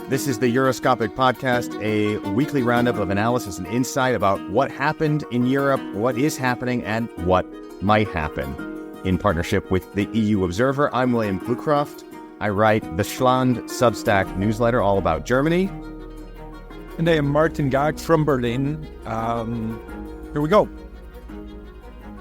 This is the Euroscopic podcast, a weekly roundup of analysis and insight about what happened in Europe, what is happening, and what might happen. In partnership with the EU Observer, I'm William Bluecroft. I write the Schland Substack newsletter all about Germany. And I am Martin Gag from Berlin. Here we go.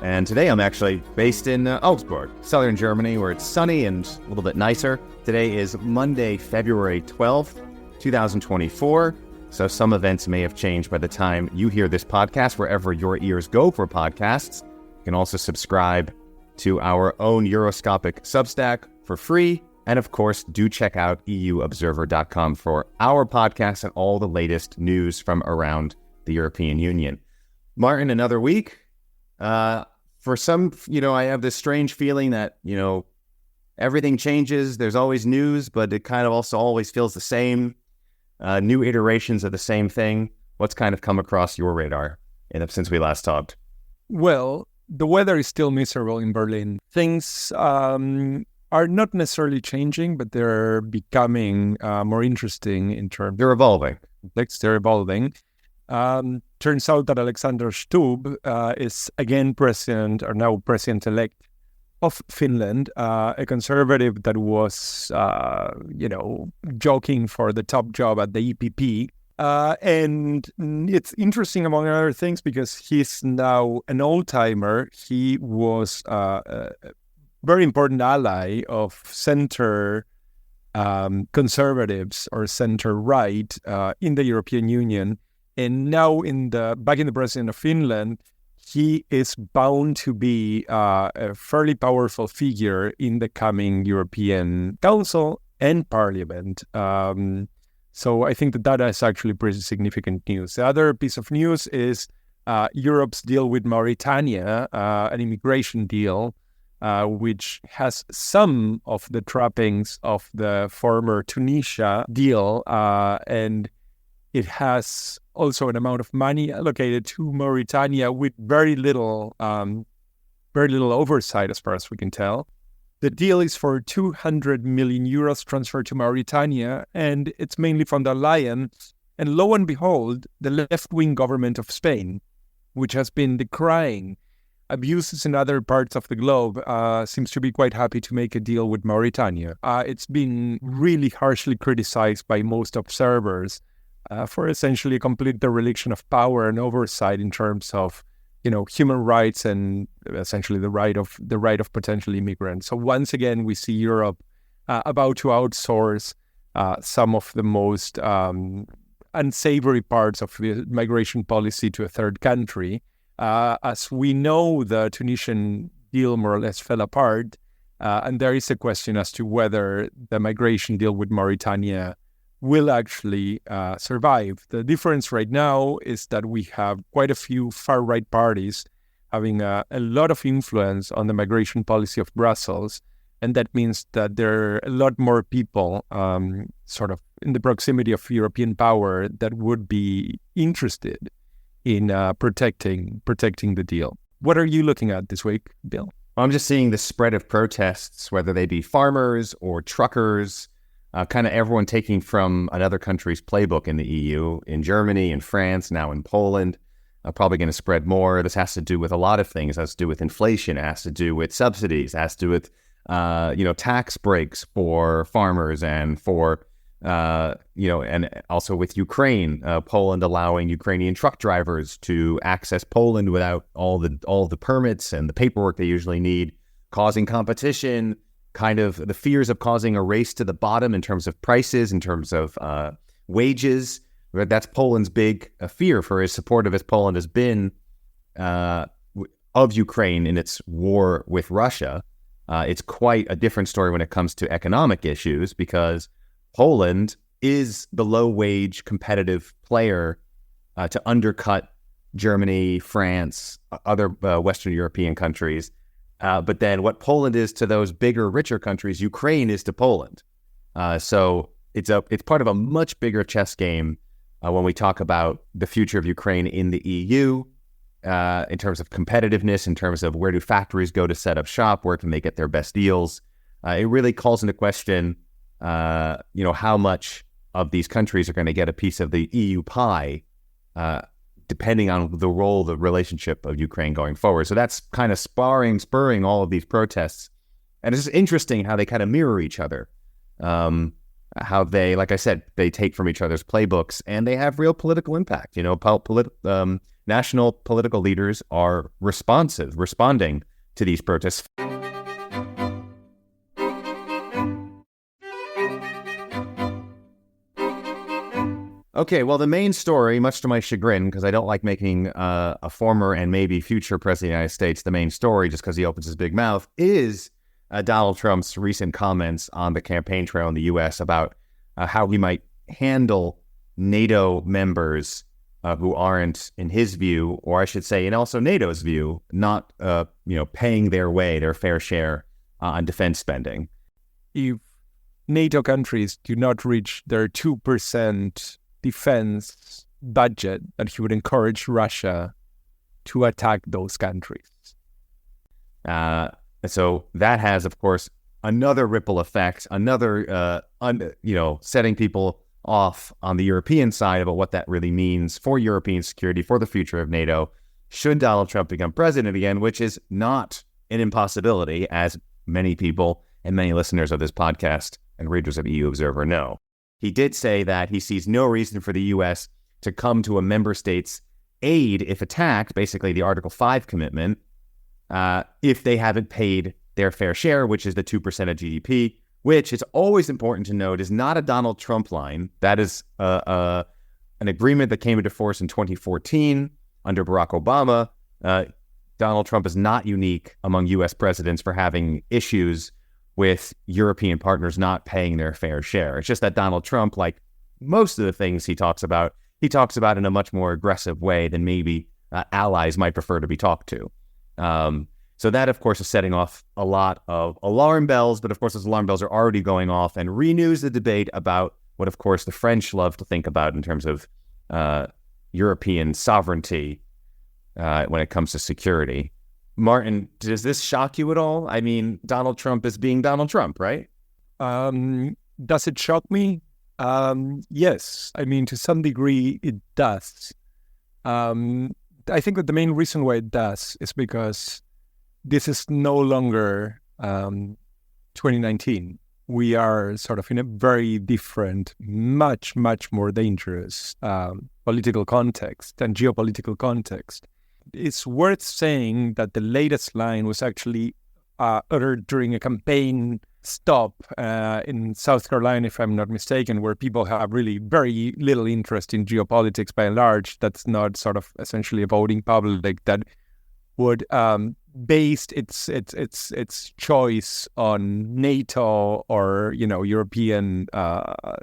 And today I'm actually based in Augsburg, southern Germany, where it's sunny and a little bit nicer. Today is Monday, February 12th, 2024. So some events may have changed by the time you hear this podcast, wherever your ears go for podcasts. You can also subscribe to our own Euroscopic Substack for free. And of course, do check out euobserver.com for our podcast and all the latest news from around the European Union. Martin, another week. For some, I have this strange feeling that, everything changes. There's always news, but it kind of also always feels the same. New iterations of the same thing. What's kind of come across your radar since we last talked? Well, the weather is still miserable in Berlin. Things are not necessarily changing, but they're becoming more interesting in terms. They're evolving. They're evolving. Turns out that Alexander Stubb is again president-elect of Finland, a conservative that was, joking for the top job at the EPP. And it's interesting, among other things, because he's now an old-timer. He was a very important ally of center conservatives or center-right in the European Union. And now, back in the president of Finland, he is bound to be a fairly powerful figure in the coming European Council and Parliament. So I think that is actually pretty significant news. The other piece of news is Europe's deal with Mauritania, an immigration deal, which has some of the trappings of the former Tunisia deal, and it has also an amount of money allocated to Mauritania with very little oversight, as far as we can tell. The deal is for 200 million euros transferred to Mauritania, and it's mainly from the alliance. And lo and behold, the left-wing government of Spain, which has been decrying abuses in other parts of the globe, seems to be quite happy to make a deal with Mauritania. It's been really harshly criticized by most observers for essentially a complete dereliction of power and oversight in terms of, human rights and essentially the right of potential immigrants. So once again, we see Europe about to outsource some of the most unsavory parts of the migration policy to a third country. As we know, the Tunisian deal more or less fell apart, and there is a question as to whether the migration deal with Mauritania will actually survive. The difference right now is that we have quite a few far-right parties having a lot of influence on the migration policy of Brussels, and that means that there are a lot more people sort of in the proximity of European power that would be interested in protecting the deal. What are you looking at this week, Bill? Well, I'm just seeing the spread of protests, whether they be farmers or truckers, kind of everyone taking from another country's playbook in the EU, in Germany, in France, now in Poland, probably going to spread more. This has to do with a lot of things. It has to do with inflation. It has to do with subsidies. It has to do with, tax breaks for farmers and for, and also with Ukraine, Poland allowing Ukrainian truck drivers to access Poland without all the permits and the paperwork they usually need, causing competition, kind of the fears of causing a race to the bottom in terms of prices, in terms of wages. That's Poland's big fear, for as supportive as Poland has been of Ukraine in its war with Russia. It's quite a different story when it comes to economic issues, because Poland is the low-wage competitive player to undercut Germany, France, other Western European countries. But then what Poland is to those bigger, richer countries, Ukraine is to Poland. So it's part of a much bigger chess game when we talk about the future of Ukraine in the EU, in terms of competitiveness, in terms of where do factories go to set up shop, where can they get their best deals. it really calls into question, how much of these countries are going to get a piece of the EU pie, depending on the role, the relationship of Ukraine going forward. So that's kind of spurring all of these protests. And it's just interesting how they kind of mirror each other. How they, like I said, they take from each other's playbooks and they have real political impact. National political leaders are responding to these protests. Okay, well, the main story, much to my chagrin, because I don't like making a former and maybe future president of the United States the main story just because he opens his big mouth, is Donald Trump's recent comments on the campaign trail in the U.S. about how he might handle NATO members who aren't, in his view, or I should say, and also NATO's view, not paying their fair share on defense spending. If NATO countries do not reach their 2% defense budget, that he would encourage Russia to attack those countries. So that has, of course, another ripple effect, another, setting people off on the European side about what that really means for European security, for the future of NATO, should Donald Trump become president again, which is not an impossibility, as many people and many listeners of this podcast and readers of EU Observer know. He did say that he sees no reason for the U.S. to come to a member state's aid if attacked, basically the Article 5 commitment, if they haven't paid their fair share, which is the 2% of GDP, which it's always important to note is not a Donald Trump line. That is an agreement that came into force in 2014 under Barack Obama. Donald Trump is not unique among U.S. presidents for having issues with European partners not paying their fair share. It's just that Donald Trump, like most of the things he talks about in a much more aggressive way than maybe allies might prefer to be talked to. So that, of course, is setting off a lot of alarm bells, but of course, those alarm bells are already going off and renews the debate about what, of course, the French love to think about in terms of European sovereignty when it comes to security. Martin, does this shock you at all? I mean, Donald Trump is being Donald Trump, right? Does it shock me? Yes. I mean, to some degree, it does. I think that the main reason why it does is because this is no longer 2019. We are sort of in a very different, much, much more dangerous political context and geopolitical context. It's worth saying that the latest line was actually uttered during a campaign stop in South Carolina, if I'm not mistaken, where people have really very little interest in geopolitics by and large. That's not sort of essentially a voting public that would based its choice on NATO or European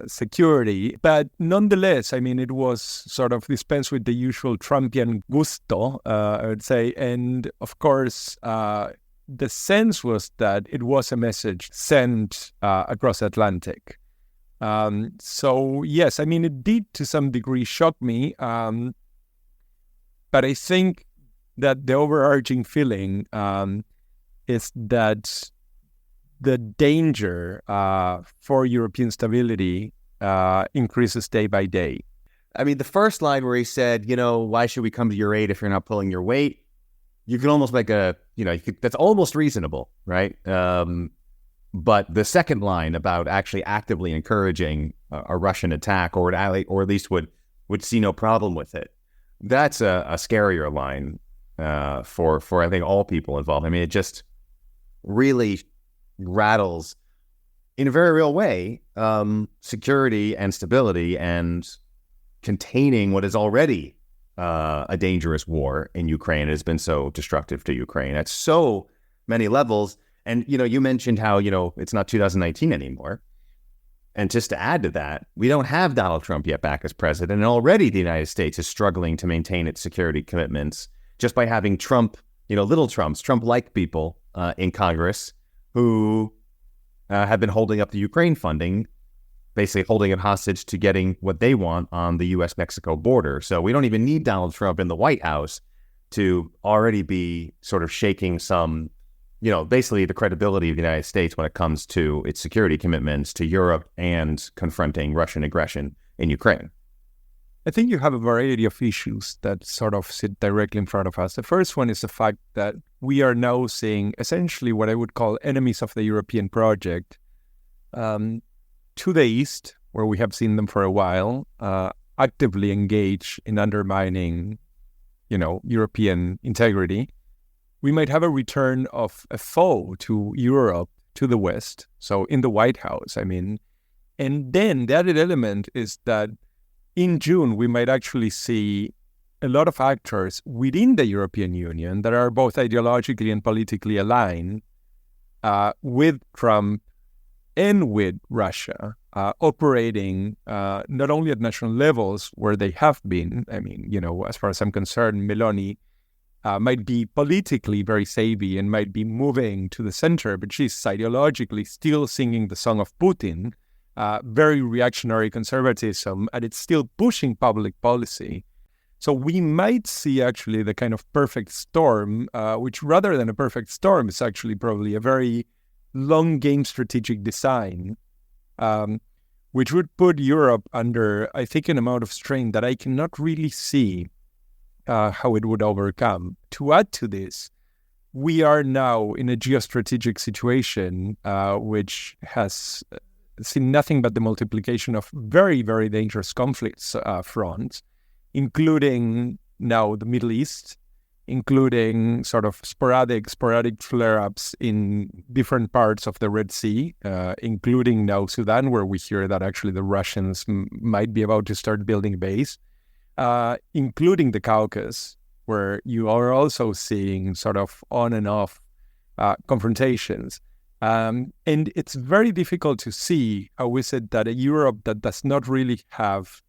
security, but nonetheless, I mean, it was sort of dispensed with the usual Trumpian gusto, I would say, and of course, the sense was that it was a message sent across Atlantic. So yes, I mean, it did to some degree shock me, but I think that the overarching feeling is that the danger for European stability increases day by day. I mean, the first line where he said, why should we come to your aid if you're not pulling your weight? You can almost make that's almost reasonable, right? But the second line about actually actively encouraging a Russian attack or at least would see no problem with it, that's a scarier line. For I think all people involved. I mean, it just really rattles in a very real way security and stability and containing what is already a dangerous war in Ukraine. It has been so destructive to Ukraine at so many levels. And you mentioned how it's not 2019 anymore. And just to add to that, we don't have Donald Trump yet back as president, and already the United States is struggling to maintain its security commitments just by having Trump, little Trumps, Trump-like people in Congress who have been holding up the Ukraine funding, basically holding it hostage to getting what they want on the U.S.-Mexico border. So we don't even need Donald Trump in the White House to already be sort of shaking some, basically the credibility of the United States when it comes to its security commitments to Europe and confronting Russian aggression in Ukraine? I think you have a variety of issues that sort of sit directly in front of us. The first one is the fact that we are now seeing essentially what I would call enemies of the European project to the east, where we have seen them for a while, actively engage in undermining, European integrity. We might have a return of a foe to Europe, to the West, so in the White House, And then the added element is that in June, we might actually see a lot of actors within the European Union that are both ideologically and politically aligned with Trump and with Russia, operating not only at national levels where they have been. As far as I'm concerned, Meloni might be politically very savvy and might be moving to the center, but she's ideologically still singing the song of Putin. Very reactionary conservatism, and it's still pushing public policy. So we might see actually the kind of perfect storm, which rather than a perfect storm is actually probably a very long game strategic design, which would put Europe under, I think, an amount of strain that I cannot really see how it would overcome. To add to this, we are now in a geostrategic situation which has seen nothing but the multiplication of very, very dangerous conflicts fronts, including now the Middle East, including sort of sporadic flare-ups in different parts of the Red Sea, including now Sudan, where we hear that actually the Russians might be about to start building a base, including the Caucasus, where you are also seeing sort of on and off confrontations. And it's very difficult to see how is it that a Europe that does not really have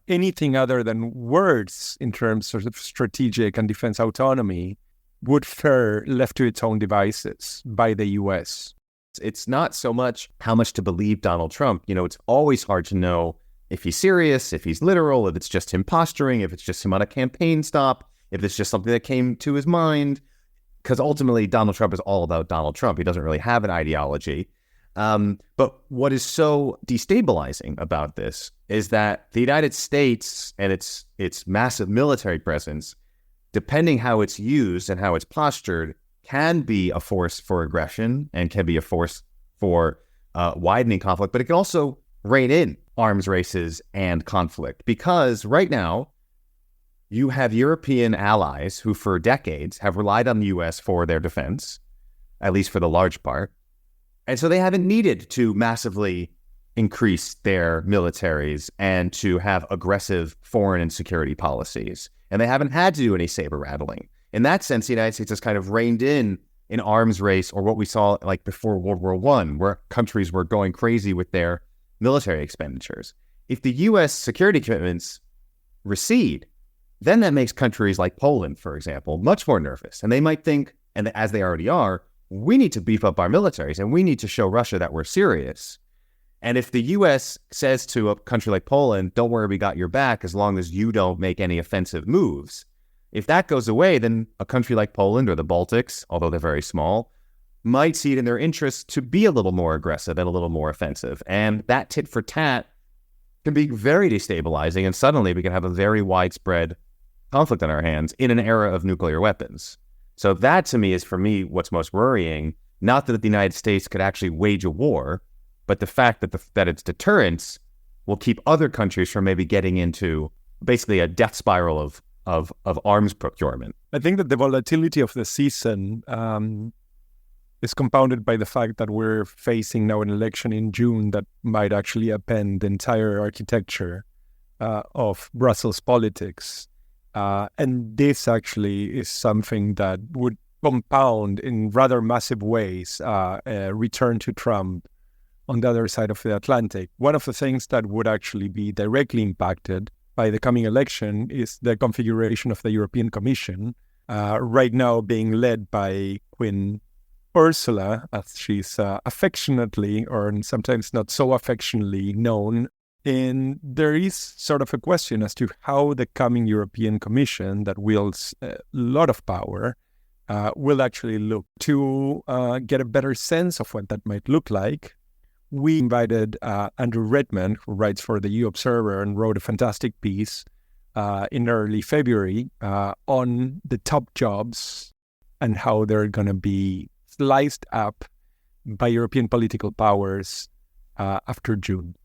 anything other than words in terms of strategic and defense autonomy would fare left to its own devices by the U.S. It's not so much how much to believe Donald Trump. It's always hard to know if he's serious, if he's literal, if it's just him posturing, if it's just him on a campaign stop, if it's just something that came to his mind. Because ultimately, Donald Trump is all about Donald Trump. He doesn't really have an ideology. But what is so destabilizing about this is that the United States and its massive military presence, depending how it's used and how it's postured, can be a force for aggression and can be a force for widening conflict. But it can also rein in arms races and conflict. Because right now, you have European allies who for decades have relied on the U.S. for their defense, at least for the large part. And so they haven't needed to massively increase their militaries and to have aggressive foreign and security policies. And they haven't had to do any saber rattling. In that sense, the United States has kind of reined in an arms race, or what we saw like before World War I, where countries were going crazy with their military expenditures. If the U.S. security commitments recede, then that makes countries like Poland, for example, much more nervous. And they might think, and as they already are, we need to beef up our militaries and we need to show Russia that we're serious. And if the U.S. says to a country like Poland, don't worry, we got your back as long as you don't make any offensive moves. If that goes away, then a country like Poland or the Baltics, although they're very small, might see it in their interest to be a little more aggressive and a little more offensive. And that tit for tat can be very destabilizing. And suddenly we can have a very widespread conflict on our hands in an era of nuclear weapons. So that, to me, is, for me, what's most worrying. Not that the United States could actually wage a war, but the fact that that its deterrence will keep other countries from maybe getting into basically a death spiral of arms procurement. I think that the volatility of the season is compounded by the fact that we're facing now an election in June that might actually upend the entire architecture of Brussels politics. And this actually is something that would compound in rather massive ways a return to Trump on the other side of the Atlantic. One of the things that would actually be directly impacted by the coming election is the configuration of the European Commission, right now being led by Queen Ursula, as she's affectionately or sometimes not so affectionately known. And there is sort of a question as to how the coming European Commission that wields a lot of power will actually look. To get a better sense of what that might look like, we invited Andrew Redman, who writes for the EU Observer and wrote a fantastic piece in early February on the top jobs and how they're going to be sliced up by European political powers after June.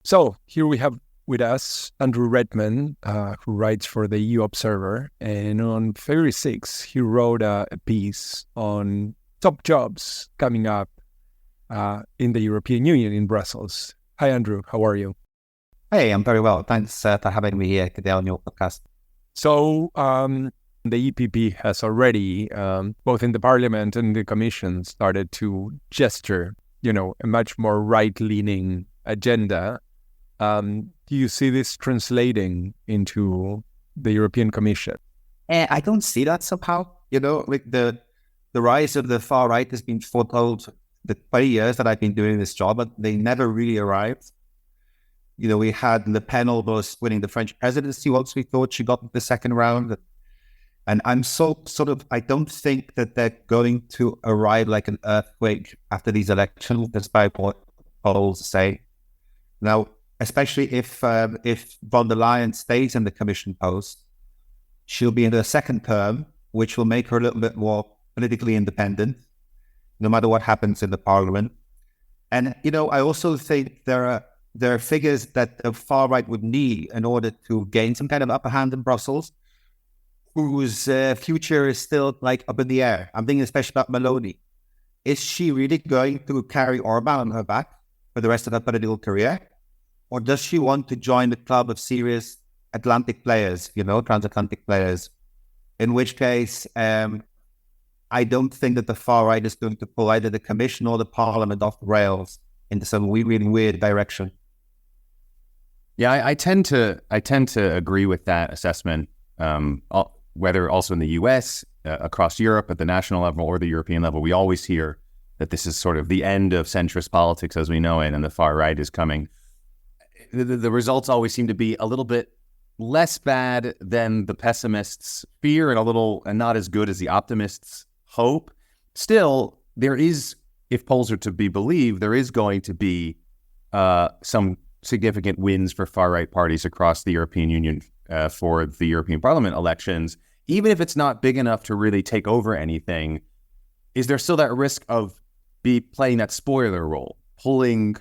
So here we have with us Andrew Redman, who writes for the EU Observer. And on February 6th, he wrote a piece on top jobs coming up in the European Union in Brussels. Hi, Andrew. How are you? Hey, I'm very well. Thanks for having me here today on your podcast. So the EPP has already, both in the Parliament and the Commission, started to gesture, a much more right-leaning agenda. Do you see this translating into the European Commission? I don't see that somehow. Like the rise of the far right has been foretold the 20 years that I've been doing this job, but they never really arrived. We had Le Pen almost winning the French presidency once we thought she got the second round. And I'm I don't think that they're going to arrive like an earthquake after these elections, despite what polls say. Now, especially if von der Leyen stays in the Commission post, she'll be in her second term, which will make her a little bit more politically independent, no matter what happens in the Parliament. And, I also think there are figures that the far right would need in order to gain some kind of upper hand in Brussels, whose future is still up in the air. I'm thinking especially about Meloni. Is she really going to carry Orban on her back for the rest of her political career? Or does she want to join the club of serious Atlantic players, transatlantic players? In which case, I don't think that the far right is going to pull either the Commission or the Parliament off the rails into some really weird direction. Yeah, I tend to agree with that assessment. Whether also in the US, across Europe at the national level or the European level, we always hear that this is sort of the end of centrist politics as we know it, and the far right is coming. The results always seem to be a little bit less bad than the pessimists fear, and not as good as the optimists hope. Still, there is, if polls are to be believed, there is going to be some significant wins for far-right parties across the European Union for the European Parliament elections. Even if it's not big enough to really take over anything, is there still that risk of playing that spoiler role, pulling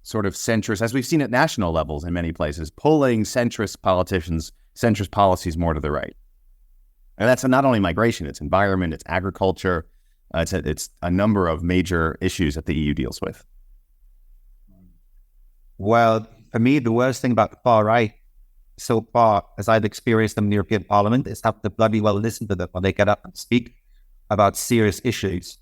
sort of centrist, as we've seen at national levels in many places, pulling centrist politicians, centrist policies more to the right? And that's not only migration, it's environment, it's agriculture, it's a number of major issues that the EU deals with. Well, for me, the worst thing about the far right so far, as I've experienced them in the European Parliament, is have to bloody well listen to them when they get up and speak about serious issues,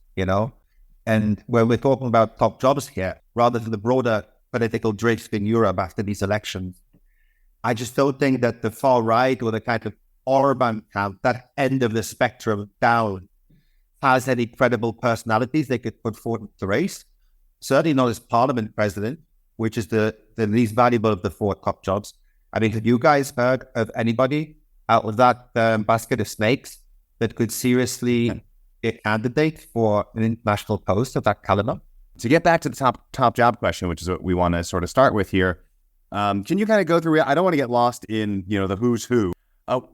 And when we're talking about top jobs here, rather than the broader political drift in Europe after these elections, I just don't think that the far right or the kind of Orban camp, that end of the spectrum down, has any credible personalities they could put forward in the race. Certainly not as Parliament president, which is the least valuable of the four top jobs. I mean, have you guys heard of anybody out of that basket of snakes that could seriously be a candidate for an international post of that caliber? To get back to the top job question, which is what we want to sort of start with here, can you kind of go through, I don't want to get lost in, the who's who.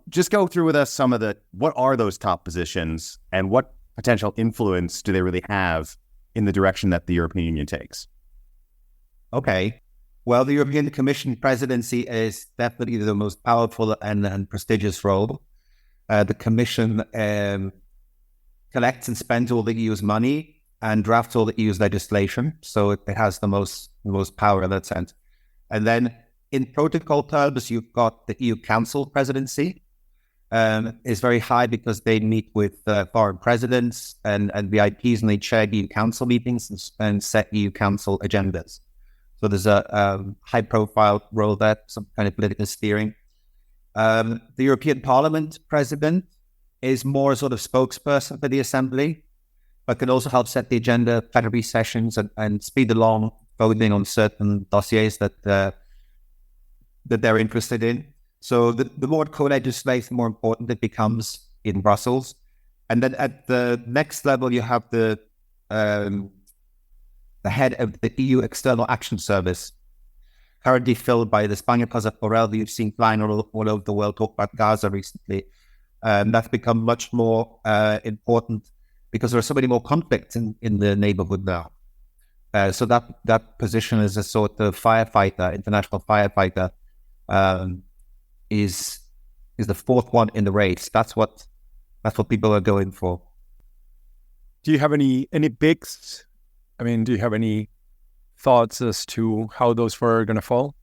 Just go through with us what are those top positions and what potential influence do they really have in the direction that the European Union takes? Okay. Well, the European Commission presidency is definitely the most powerful and prestigious role. The Commission collects and spends all the EU's money and drafts all the EU's legislation. So it has the most power in that sense. And then in protocol terms, you've got the EU Council presidency. Is very high because they meet with foreign presidents and VIPs, and they chair EU Council meetings and set EU Council agendas. So there's a high-profile role there, some kind of political steering. The European Parliament president is more sort of spokesperson for the Assembly, but can also help set the agenda, plenary sessions, and speed along voting on certain dossiers that that they're interested in. So the more co-legislate, the more important it becomes in Brussels. And then at the next level, you have the head of the EU External Action Service, currently filled by the Spaniard Josep Borrell, that you've seen flying all over the world, talk about Gaza recently. That's become much more important because there are so many more conflicts in the neighborhood now. So that position as a sort of firefighter, international firefighter, is the fourth one in the race. That's what people are going for. Do you have any picks? I mean, do you have any thoughts as to how those four are going to fall?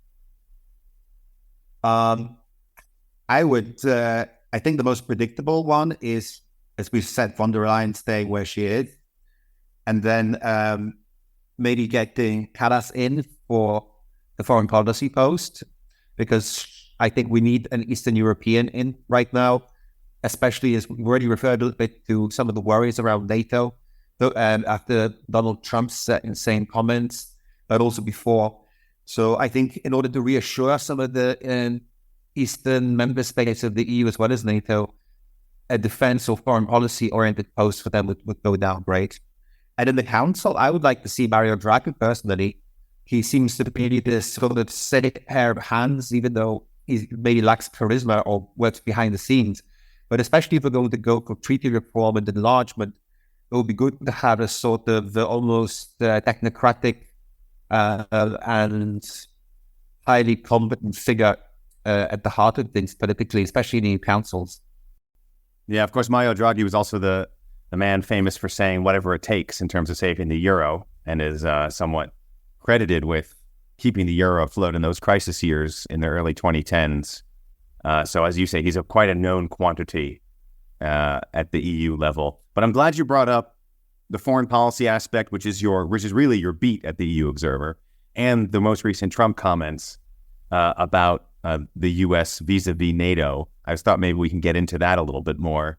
I think the most predictable one is, as we've said, von der Leyen staying where she is, and then maybe getting Callas in for the foreign policy post, because I think we need an Eastern European in right now, especially as we've already referred a little bit to some of the worries around NATO after Donald Trump's insane comments, but also before. So I think in order to reassure some of the Eastern member states of the EU as well as NATO, a defense or foreign policy-oriented post for them would go down great. And in the council, I would like to see Mario Draghi personally. He seems to be this sort of steady pair of hands, even though he maybe lacks charisma or works behind the scenes. But especially if we're going to go for treaty reform and enlargement, it would be good to have a sort of almost technocratic and highly competent figure at the heart of things politically, especially in EU councils. Yeah, of course, Mario Draghi was also the man famous for saying whatever it takes in terms of saving the euro, and is somewhat credited with keeping the euro afloat in those crisis years in the early 2010s. So as you say, he's quite a known quantity at the EU level. But I'm glad you brought up the foreign policy aspect, which is really your beat at the EU Observer, and the most recent Trump comments about the U.S. vis-a-vis NATO. I thought maybe we can get into that a little bit more.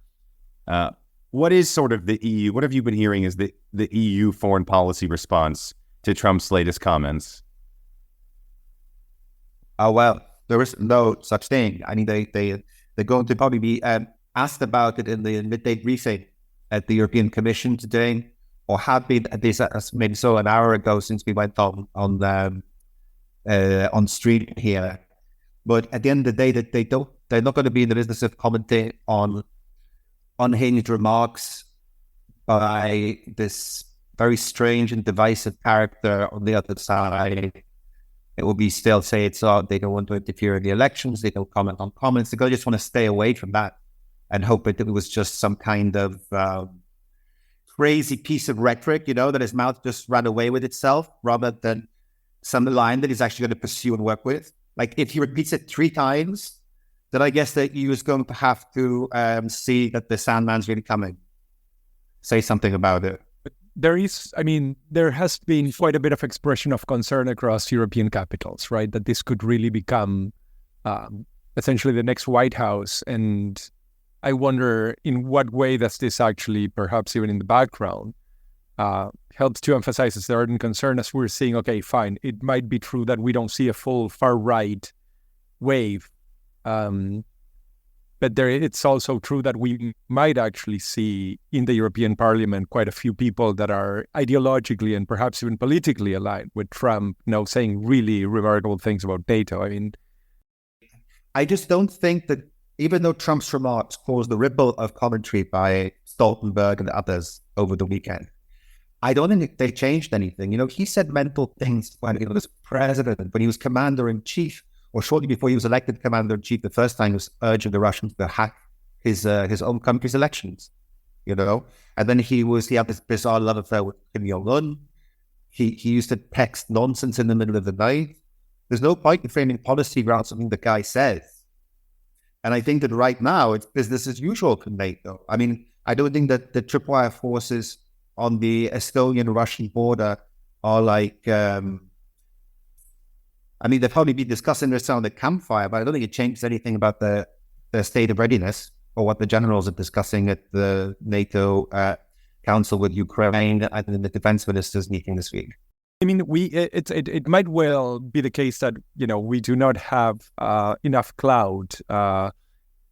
What is sort of the EU? What have you been hearing is the EU foreign policy response to Trump's latest comments? Well, there is no such thing. I mean, they're going to probably be asked about it in the midday briefing at the European Commission today, or have been at least maybe so an hour ago since we went on stream here. But at the end of the day, that they're not going to be in the business of commenting on unhinged remarks by this very strange and divisive character on the other side. It will be still say they don't want to interfere in the elections. They don't comment on comments. They just want to stay away from that and hope that it was just some kind of crazy piece of rhetoric, that his mouth just ran away with itself, rather than some line that he's actually going to pursue and work with. Like, if he repeats it 3 times, then I guess that he was going to have to see that the Sandman's really coming. Say something about it. There has been quite a bit of expression of concern across European capitals, right? That this could really become essentially the next White House. And I wonder in what way does this actually, perhaps even in the background, helps to emphasize a certain concern as we're seeing, okay, fine, it might be true that we don't see a full far-right wave. But it's also true that we might actually see in the European Parliament quite a few people that are ideologically and perhaps even politically aligned with Trump, saying really remarkable things about NATO. I mean, I just don't think that, even though Trump's remarks caused the ripple of commentary by Stoltenberg and others over the weekend, I don't think they changed anything. He said mental things when he was president, when he was commander-in-chief, or shortly before he was elected commander-in-chief the first time. He was urging the Russians to hack his own country's elections, And then he had this bizarre love affair with Kim Jong-un. He used to text nonsense in the middle of the night. There's no point in framing policy around something the guy says. And I think that right now it's business as usual for NATO. I mean, I don't think that the tripwire forces on the Estonian-Russian border are like... they'll probably be discussing this around the campfire, but I don't think it changes anything about the state of readiness or what the generals are discussing at the NATO Council with Ukraine and in the defense ministers meeting this week. I mean, it might well be the case that we do not have enough clout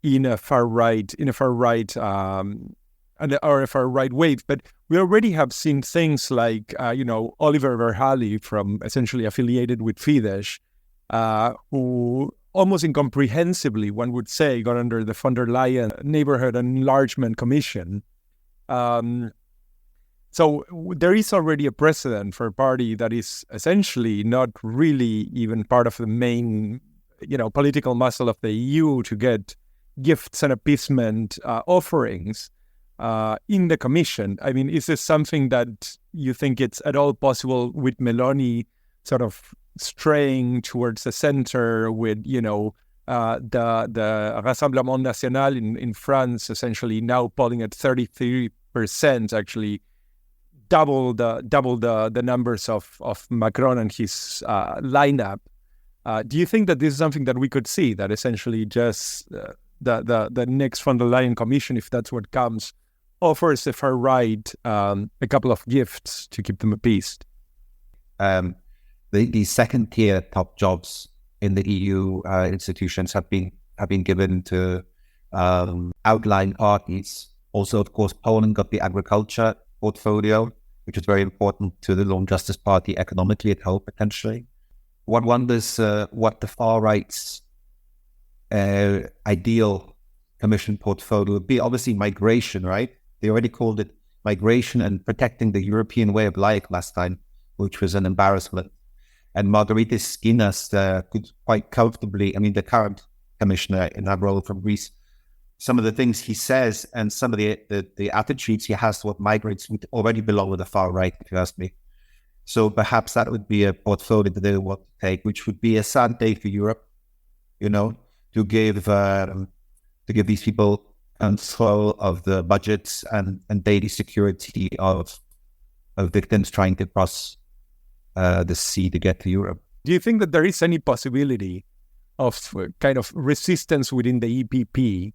in a far right or a far right wave, but we already have seen things like Oliver Verhali, from essentially affiliated with Fidesz, who almost incomprehensibly, one would say, got under the von der Leyen Neighborhood Enlargement Commission. So there is already a precedent for a party that is essentially not really even part of the main, political muscle of the EU to get gifts and appeasement offerings in the Commission. I mean, is this something that you think it's at all possible with Meloni sort of straying towards the center, with, the Rassemblement National in France essentially now polling at 33%, actually double the numbers of Macron and his lineup? Do you think that this is something that we could see, that essentially just the next von der Leyen Commission, if that's what comes, offers the far right a couple of gifts to keep them appeased? The second tier top jobs in the EU institutions have been given to outlying parties. Also, of course, Poland got the agriculture portfolio, which is very important to the Law and Justice Party economically, it helped potentially. One wonders what the far right's ideal commission portfolio would be. Obviously, migration, right? They already called it migration and protecting the European way of life last time, which was an embarrassment. And Margarita Skinas could quite comfortably, the current commissioner in that role from Greece, some of the things he says and some of the attitudes he has toward migrants would already belong with the far right, if you ask me. So perhaps that would be a portfolio that they would want to take, which would be a sad day for Europe, to give these people control of the budgets and daily security of victims trying to cross the sea to get to Europe. Do you think that there is any possibility of kind of resistance within the EPP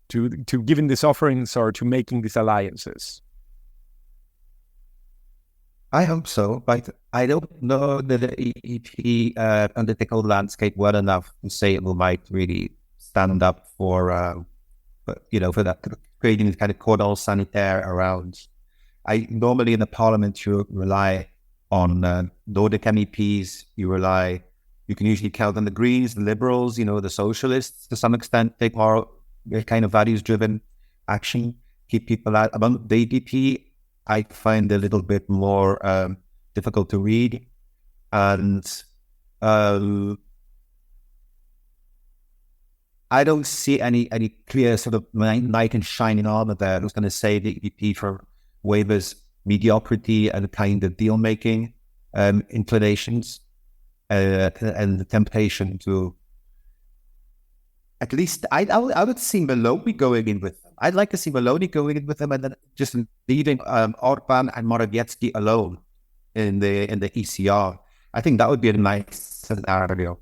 to giving these offerings or to making these alliances? I hope so, but I don't know that the EPP political landscape well enough to say it might really stand up for that, creating this kind of cordon sanitaire around. Normally in the parliament, you rely on Nordic MEPs, you can usually count on the Greens, the Liberals, the Socialists to some extent. They are kind of values-driven action, keep people out. Among the EPP, I find a little bit more difficult to read. And I don't see any clear sort of knight in shining armor there who's going to save the EPP from Weber's mediocrity and kind of deal-making inclinations and the temptation to, at least, I would see Meloni going in with them. I'd like to see Meloni going in with them and then just leaving Orban and Morawiecki alone in the ECR. I think that would be a nice scenario,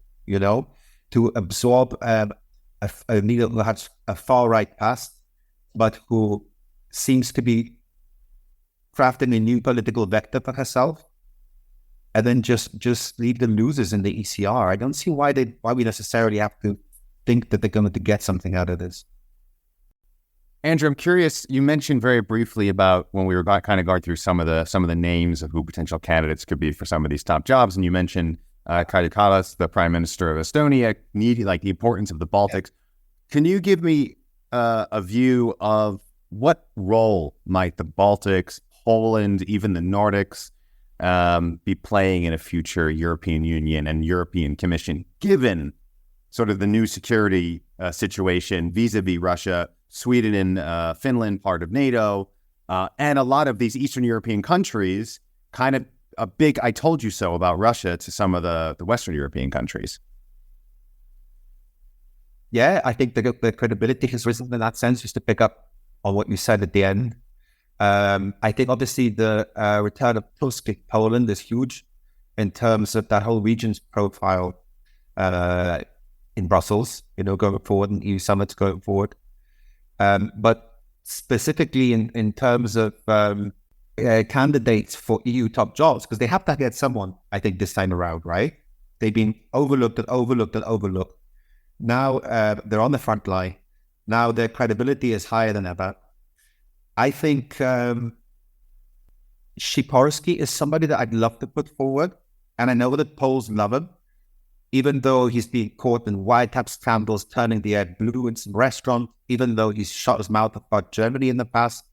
to absorb a leader who has a far-right past, but who seems to be crafting a new political vector for herself, and then just leave the losers in the ECR. I don't see why we necessarily have to think that they're going to get something out of this. Andrew, I'm curious, you mentioned very briefly about when we were kind of going through some of the names of who potential candidates could be for some of these top jobs, and you mentioned Kaja Kallas, the Prime Minister of Estonia, needing the importance of the Baltics. Yeah. Can you give me a view of what role might the Baltics, Poland, even the Nordics be playing in a future European Union and European Commission, given sort of the new security situation vis-a-vis Russia, Sweden and Finland, part of NATO, and a lot of these Eastern European countries, kind of a big I told you so about Russia to some of the Western European countries? Yeah, I think the credibility has risen in that sense, just to pick up on what you said at the end. I think obviously the return of Tusk in Poland is huge in terms of that whole region's profile in Brussels, going forward, and EU summits going forward. But specifically in terms of candidates for EU top jobs, because they have to get someone, I think, this time around, right? They've been overlooked and overlooked and overlooked. Now they're on the front line. Now their credibility is higher than ever. I think Sikorski is somebody that I'd love to put forward. And I know that Poles love him, even though he's been caught in wiretap scandals, turning the air blue in some restaurant, even though he's shut his mouth about Germany in the past.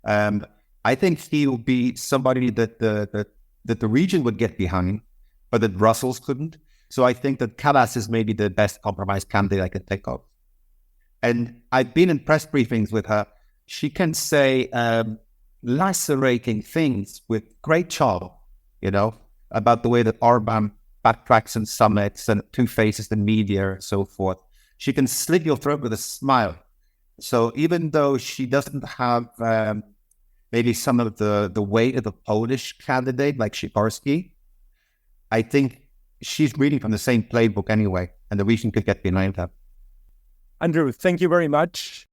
I think he will be somebody that the region would get behind, but that Brussels couldn't. So I think that Callas is maybe the best compromise candidate I can think of. And I've been in press briefings with her. She can say lacerating things with great charm, about the way that Orban backtracks in summits and two-faces the media and so forth. She can slit your throat with a smile. So even though she doesn't have maybe some of the weight of the Polish candidate like Sikorski, I think she's reading from the same playbook anyway, and the region could get behind her. Andrew, thank you very much.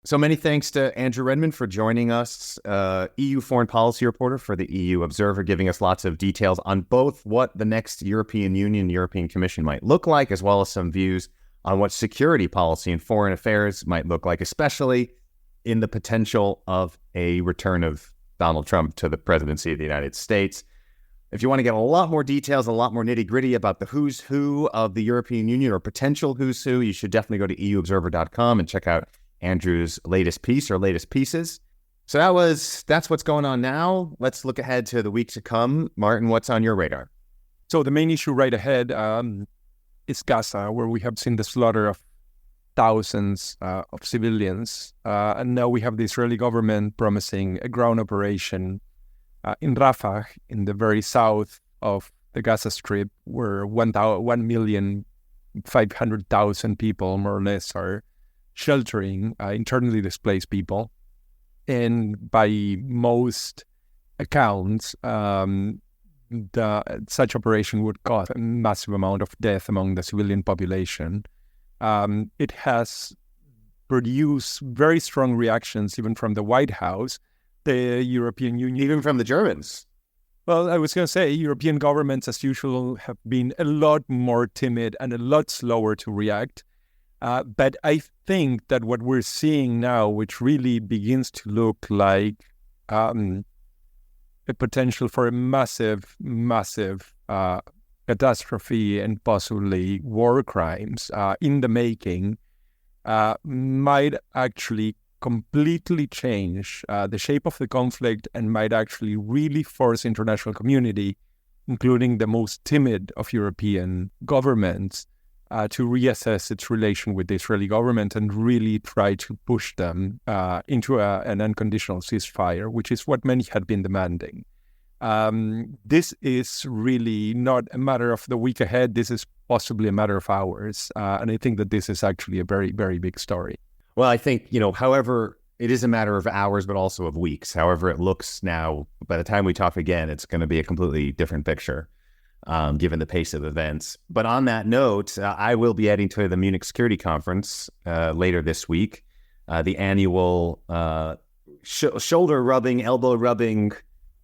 So many thanks to Andrew Redmond for joining us, EU foreign policy reporter for the EU Observer, giving us lots of details on both what the next European Union, European Commission might look like, as well as some views on what security policy and foreign affairs might look like, especially in the potential of a return of Donald Trump to the presidency of the United States. If you want to get a lot more details, a lot more nitty-gritty about the who's who of the European Union or potential who's who, you should definitely go to euobserver.com and check out Andrew's latest piece or latest pieces. So that's what's going on now. Let's look ahead to the week to come. Martin, what's on your radar? So the main issue right ahead is Gaza, where we have seen the slaughter of thousands of civilians. And now we have the Israeli government promising a ground operation in Rafah, in the very south of the Gaza Strip, where 1,500,000 people, more or less, are sheltering internally displaced people. And by most accounts, such operation would cause a massive amount of death among the civilian population. It has produced very strong reactions, even from the White House, the European Union. Even from the Germans. Well, I was going to say, European governments, as usual, have been a lot more timid and a lot slower to react. But I think that what we're seeing now, which really begins to look like a potential for a massive catastrophe and possibly war crimes in the making, might actually completely change the shape of the conflict and might actually really force international community, including the most timid of European governments, to reassess its relation with the Israeli government and really try to push them into an unconditional ceasefire, which is what many had been demanding. This is really not a matter of the week ahead. This is possibly a matter of hours. And I think that this is actually a very, very big story. Well, I think, however, it is a matter of hours, but also of weeks. However it looks now, by the time we talk again, it's going to be a completely different picture. Given the pace of events. But on that note, I will be heading to the Munich Security Conference later this week, the annual shoulder rubbing, elbow rubbing,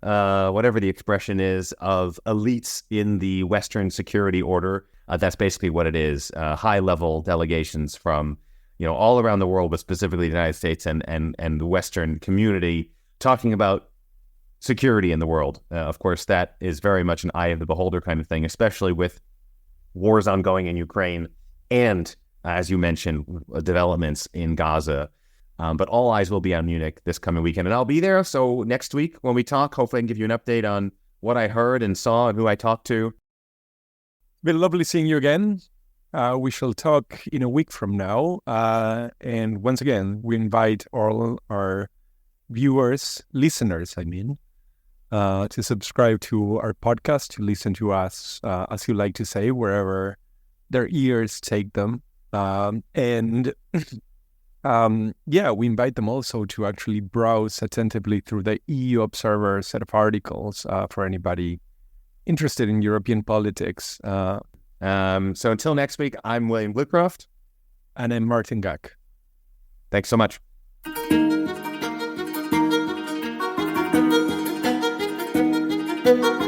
whatever the expression is, of elites in the Western security order. That's basically what it is. High-level delegations from all around the world, but specifically the United States and the Western community, talking about security in the world. Of course, that is very much an eye of the beholder kind of thing, especially with wars ongoing in Ukraine and, as you mentioned, developments in Gaza. But all eyes will be on Munich this coming weekend, and I'll be there. So next week when we talk, hopefully I can give you an update on what I heard and saw and who I talked to. Been lovely seeing you again. We shall talk in a week from now. And once again, we invite all our listeners, to subscribe to our podcast, to listen to us, as you like to say, wherever their ears take them. We invite them also to actually browse attentively through the EU Observer set of articles for anybody interested in European politics. So until next week, I'm William Glucroft. And I'm Martin Gack. Thanks so much. Thank you.